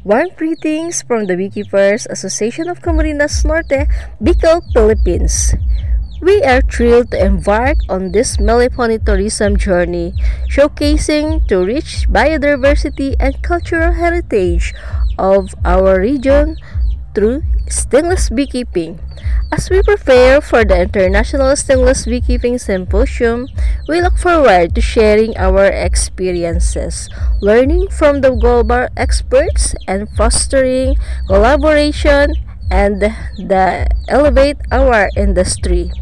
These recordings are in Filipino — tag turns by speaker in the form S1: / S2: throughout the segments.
S1: Warm greetings from the Beekeepers Association of Camarines Norte, Bicol, Philippines. We are thrilled to embark on this Melipony tourism journey, showcasing the rich biodiversity and cultural heritage of our region through stingless beekeeping. As we prepare for the International Stingless Beekeeping Symposium, we look forward to sharing our experiences, learning from the global experts, and fostering collaboration and the elevate our industry.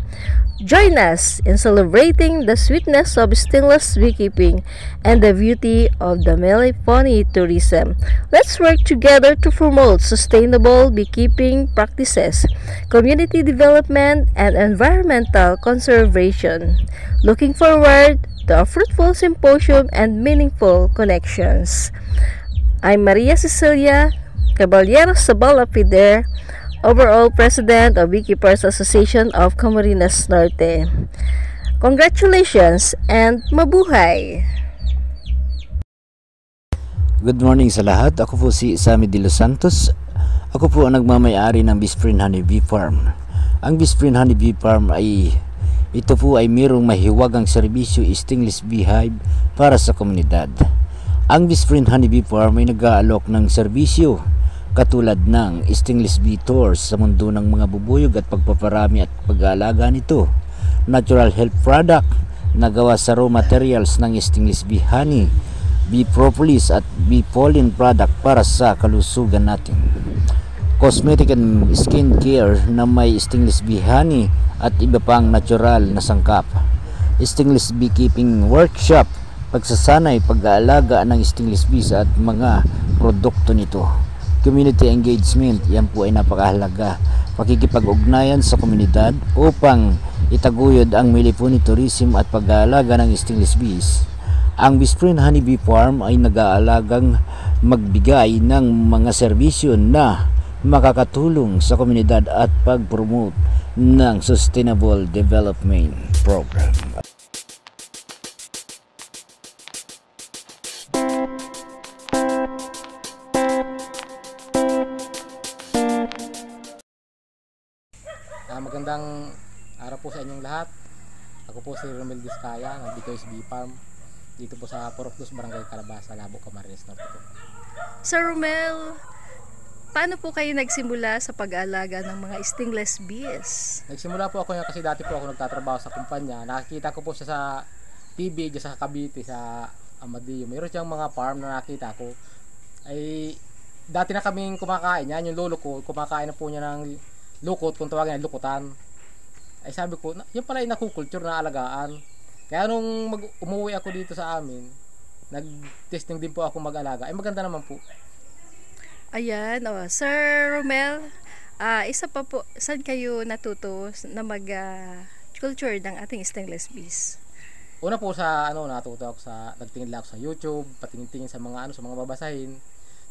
S1: Join us in celebrating the sweetness of stingless beekeeping and the beauty of the Melipony tourism. Let's work together to promote sustainable beekeeping practices, community development, and environmental conservation. Looking forward to a fruitful symposium and meaningful connections. I'm Maria Cecilia Caballero Sabala Pider, Overall President of Beekeepers Association of Camarines Norte. Congratulations and mabuhay!
S2: Good morning sa lahat. Ako po si Sammy de los Santos. Ako po ang nagmamay-ari ng Beespring Honey Bee Farm. Ang Beespring Honey Bee Farm ito po ay mayroong mahiwagang serbisyo stingless beehive para sa komunidad. Ang Beespring Honey Bee Farm ay nag-aalok ng serbisyo katulad ng stingless bee tours sa mundo ng mga bubuyog at pagpaparami at pag-aalaga nito, natural health product na gawa sa raw materials ng stingless bee honey, bee propolis at bee pollen product para sa kalusugan natin, cosmetic and skin care na may stingless bee honey at iba pang natural na sangkap, stingless beekeeping workshop, pagsasanay, pag-aalaga ng stingless bees at mga produkto nito, community engagement, yan po ay napakahalaga, pakikipag-ugnayan sa komunidad upang itaguyod ang Melipony tourism at pag-aalaga ng stingless bees. Ang Beespring Honey Bee Farm ay nag-aalagang magbigay ng mga serbisyo na makakatulong sa komunidad at pag-promote ng Sustainable Development Program.
S3: Magandang araw po sa inyong lahat. Ako po si Romel Vizcaya ng Bicol Bee Farm dito po sa Purok 2, Barangay Calabasa, Labo, Camarines Norte po.
S1: Sir Romel, paano po kayo nagsimula sa pag-aalaga ng mga stingless bees?
S3: Nagsimula po ako yan kasi dati po ako nagtatrabaho sa kumpanya. Nakikita ko po siya sa TV dyan sa Cavite, sa Amadeo. Mayroon siyang mga farm na nakita ko. Ay dati na kaming kumakain yan, yung lolo ko kumakain na po niya ng lukot, kung tawagin na lukutan. Ay sabi ko, yun pala yung nakukulture na alagaan. Kaya nung umuwi ako dito sa amin, nag-testing din po ako mag-alaga. Ay maganda naman po.
S1: Ayan, Sir Romel, isa pa po, saan kayo natuto na mag-culture ng ating stingless bees?
S3: Una po sa natuto ako sa nagtingin lang ako sa YouTube, patingin-tingin sa mga sa mga babasahin.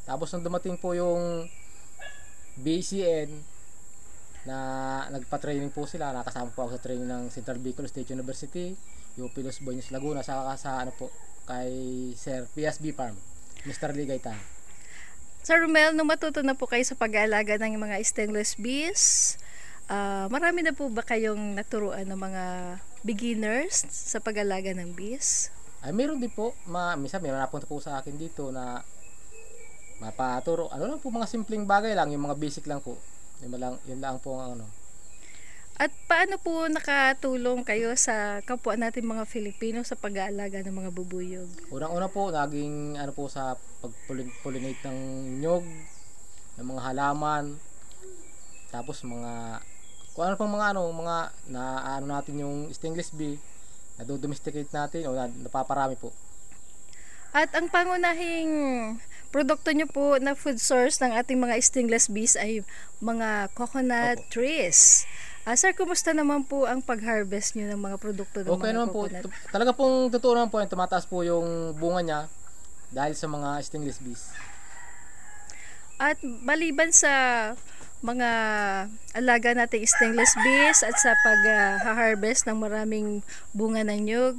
S3: Tapos nung dumating po yung BCN na nagpa-training po sila, nakasama po ako sa training ng Central Bicol State University, UP Los Baños Laguna, saka sa kay Sir PSB Farm, Mr. Ligaytan.
S1: Sir Romel, nung matuto na po kayo sa pag-aalaga ng mga stingless bees, marami na po ba kayong naturuan ng mga beginners sa pag-aalaga ng bees?
S3: Ay meron din po, minsan meron napunta po sa akin dito na mapaturo, lang po, mga simpleng bagay lang, yung mga basic lang po. Yun lang po ang
S1: At paano po nakatulong kayo sa kapwa natin mga Filipino sa pag-aalaga ng mga bubuyog?
S3: Unang-una po, naging po sa pag-pollinate ng nyog, ng mga halaman, tapos mga kung ano pang mga natin yung stingless bee, na-domesticate natin o napaparami po.
S1: At ang pangunahing produkto nyo po na food source ng ating mga stingless bees ay mga coconut trees. Sir, kumusta naman po ang pag-harvest nyo ng mga produkto ng mga
S3: naman
S1: coconut?
S3: Po. Talaga pong totoo naman po yan, tumataas po yung bunga niya dahil sa mga stingless bees.
S1: At baliban sa mga alaga nating stingless bees at sa pag-harvest ng maraming bunga ng nyug,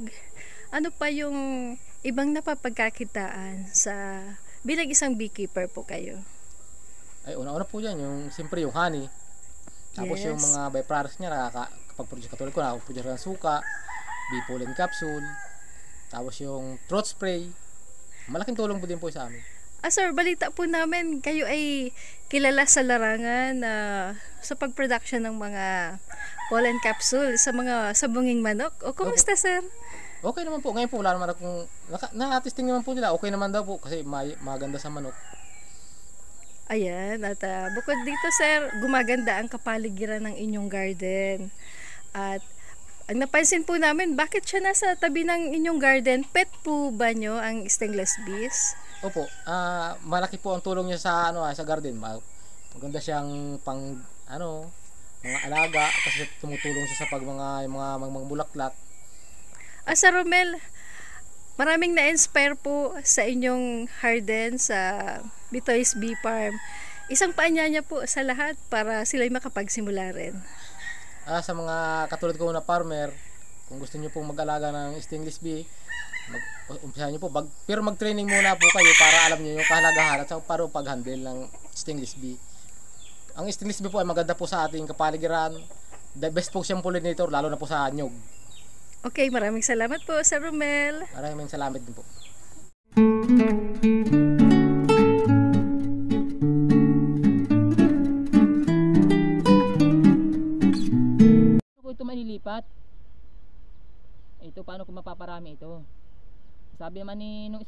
S1: ano pa yung ibang napapagkakitaan sa bilang isang beekeeper po kayo?
S3: Ay, una-una po yan, yung siyempre yung honey. Tapos
S1: Yes.
S3: yung mga byproducts niya, nakakapag-produce katulad ko, nakakapag-produce ng suka, bee pollen capsule, tapos yung throat spray. Malaking tulong po din po sa amin.
S1: Sir, balita po namin kayo ay kilala sa larangan sa pag-production ng mga pollen capsule sa mga sabunging manok. O kumusta, sir?
S3: Okay naman po. Ngayon po, wala naman akong, na-testing naman po nila. Okay naman daw po kasi maganda sa manok.
S1: Ayan, at bukod dito, sir, gumaganda ang kapaligiran ng inyong garden. At ang napansin po namin, bakit siya nasa tabi ng inyong garden? Pet po ba nyo ang stainless bees?
S3: Opo, malaki po ang tulong niya sa sa garden. Maganda siyang pang mga alaga kasi tumutulong siya sa mga bulaklak.
S1: Sir Romel, maraming na-inspire po sa inyong garden sa Bitoy's Bee Farm. Isang paanyaya po sa lahat para sila'y makapagsimula rin.
S3: Sa mga katulad ko na farmer, kung gusto niyo pong mag-alaga ng stainless bee, umpisahan niyo po, pero mag-training muna po kayo para alam niyo yung kahalagahan at para pag-handle ng stainless bee. Ang stainless bee po ay maganda po sa ating kapaligiran. The best po siyang pollinator, lalo na po sa nyog.
S1: Okay, maraming salamat po, Sir Romel.
S3: Maraming salamat din po.
S4: Kung ito manilipat, ito paano ko mapaparami ito? Sabi naman nung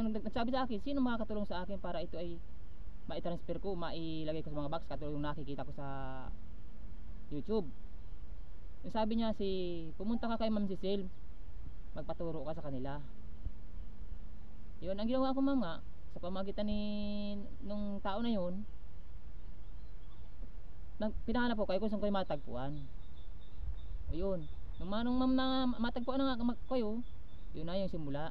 S4: nagsabi sa akin, sino makakatulong sa akin para ito ay mai-transfer ko, mailagay ko sa mga box katulad yung nakikita ko sa YouTube. Yung sabi niya pumunta ka kay Ma'am Cecil, magpaturo ka sa kanila. Yun ang ginawa ko, ma'am, nga sa pamagitan nung tao na yun. Pinahanap ko kayo kung saan kayo matagpuan. Ayun, nung ma'am na matagpuan na nga kayo, yun na yung simula.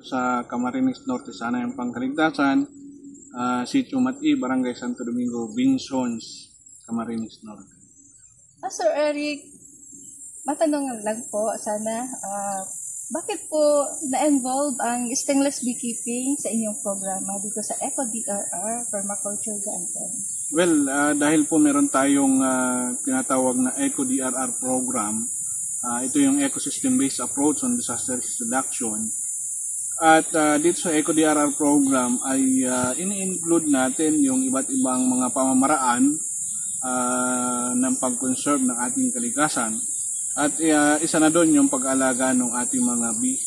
S5: Sa Camarines Norte, sana yung Pangkaligtasan, Sitio Mati, Barangay Santo Domingo, Binsons, Camarines Norte.
S1: Sir Eric, matanong lang po sana, bakit po na-involve ang stainless beekeeping sa inyong programa dito sa EcoDRR Permaculture Garden?
S5: Well, dahil po meron tayong tinatawag na EcoDRR program, ito yung Ecosystem-Based Approach on Disaster Risk Reduction. At dito sa EcoDRR program ay ini-include natin yung iba't ibang mga pamamaraan ng pag-conserve ng ating kalikasan. At isa na doon yung pag-alaga ng ating mga bee,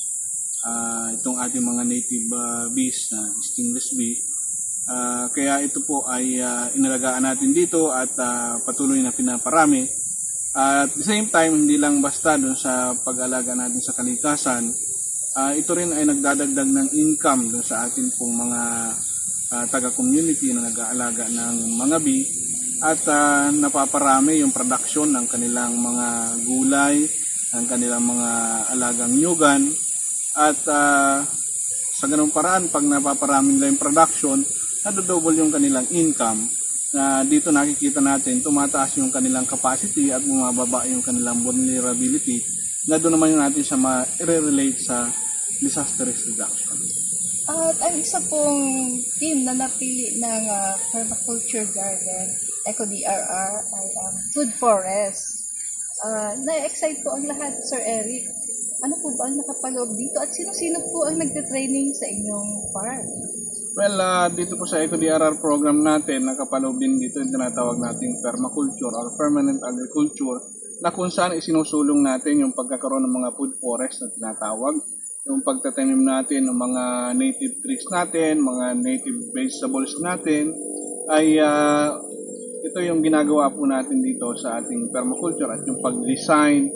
S5: itong ating mga native bees na stainless bee. Kaya ito po ay inalagaan natin dito at patuloy na pinaparami. At the same time, hindi lang basta doon sa pag-alaga natin sa kalikasan, ito rin ay nagdadagdag ng income doon sa ating pong mga taga-community na nag-aalaga ng mga bee. At napaparami yung production ng kanilang mga gulay, ng kanilang mga alagang nyugan. At sa ganung paraan, pag napaparami nila yung production, nadodouble yung kanilang income. Dito nakikita natin, tumataas yung kanilang capacity at bumababa yung kanilang vulnerability. Na doon naman yung natin siya ma-relate sa disaster risk reduction.
S1: At ang isa pong team na napili ng Permaculture Garden, EcoDRR, ay Food Forest. Na-excite po ang lahat, Sir Eric. ano po ba ang nakapaloob dito at sino-sino po ang nagte-training sa inyong farm?
S5: Well, dito po sa EcoDRR program natin, nakapaloob din dito yung tinatawag nating permaculture or permanent agriculture na kung saan isinusulong natin yung pagkakaroon ng mga food forest na tinatawag, yung pagtatanim natin ng mga native trees natin, mga native vegetables natin, ay ito yung ginagawa po natin dito sa ating permaculture at yung pag-design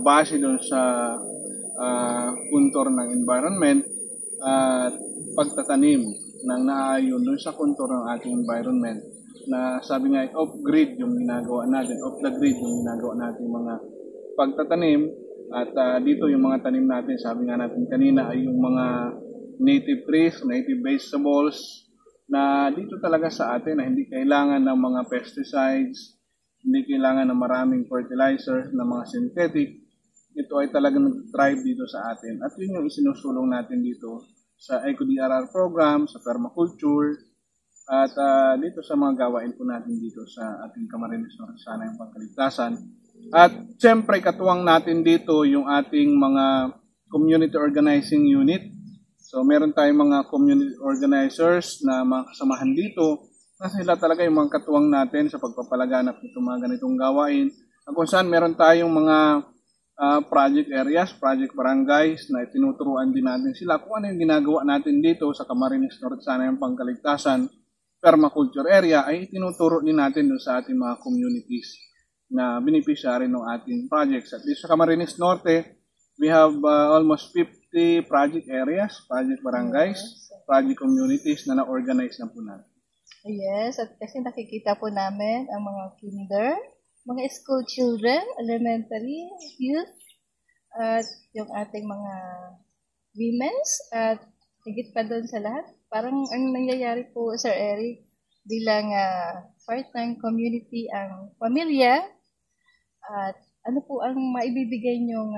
S5: base doon sa kontur ng environment at pagtatanim ng naayon doon sa kontur ng ating environment na sabi nga off-grid yung ginagawa natin, off-the-grid yung ginagawa natin mga pagtatanim at dito yung mga tanim natin, sabi nga natin kanina ay yung mga native trees, native vegetables na dito talaga sa atin na hindi kailangan ng mga pesticides, hindi kailangan ng maraming fertilizers, na mga synthetic. Ito ay talagang nag-thrive dito sa atin. At yun yung isinusulong natin dito sa EcoDRR program, sa permaculture, at dito sa mga gawain po natin dito sa ating Camarines Norte Sana yung Pangkaligtasan. At siyempre katuwang natin dito yung ating mga community organizing unit. So meron tayong mga community organizers na mga kasamahan dito na sila talaga yung mga katuwang natin sa pagpapalaganap ng mga ganitong gawain. Kung saan meron tayong mga project areas, project barangays na tinuturuan din natin sila kung ano yung ginagawa natin dito sa Camarines Norte Sana yung Pangkaligtasan permaculture area ay tinuturo din natin doon sa ating mga communities na beneficiary ng ating projects. At dito sa Camarines Norte, we have almost 50 project areas, project barangays, project communities na na-organize na po natin.
S1: Yes, at kasi nakikita po namin ang mga kinder, mga school children, elementary, youth, at yung ating mga women's, at higit pa doon sa lahat. Parang ang nangyayari po, Sir Eric, bilang part-time community ang pamilya, at ano po ang maibibigay niyong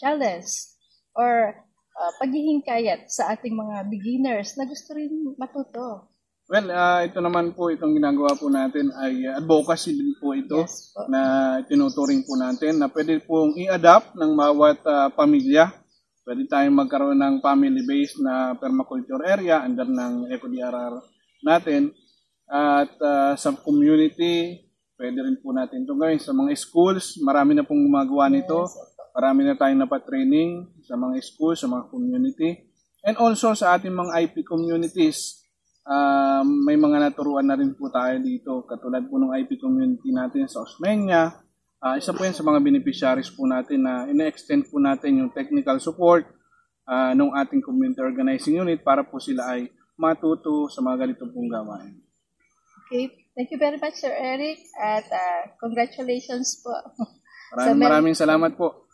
S1: challenge or paghihingkayat sa ating mga beginners na gusto rin matuto?
S5: Well, ito naman po, itong ginagawa po natin ay advocacy din po ito. Yes, po. Na tinuturing po natin na pwede pong i-adapt ng bawat pamilya. Pwede tayong magkaroon ng family-based na permaculture area under ng EcoDRR natin. At sa community, pwede rin po natin ito gawin. Sa mga schools, marami na pong gumagawa nito. Yes. Marami na tayong napatraining sa mga schools, sa mga community. And also sa ating mga IP communities, may mga naturuan na rin po tayo dito. Katulad po ng IP community natin sa Osmeña. Isa po yan sa mga beneficiaries po natin na ina-extend po natin yung technical support ng ating community organizing unit para po sila ay matuto sa mga ganito pong gawain.
S1: Okay. Thank you very much, Sir Eric. At congratulations po.
S5: Maraming salamat po.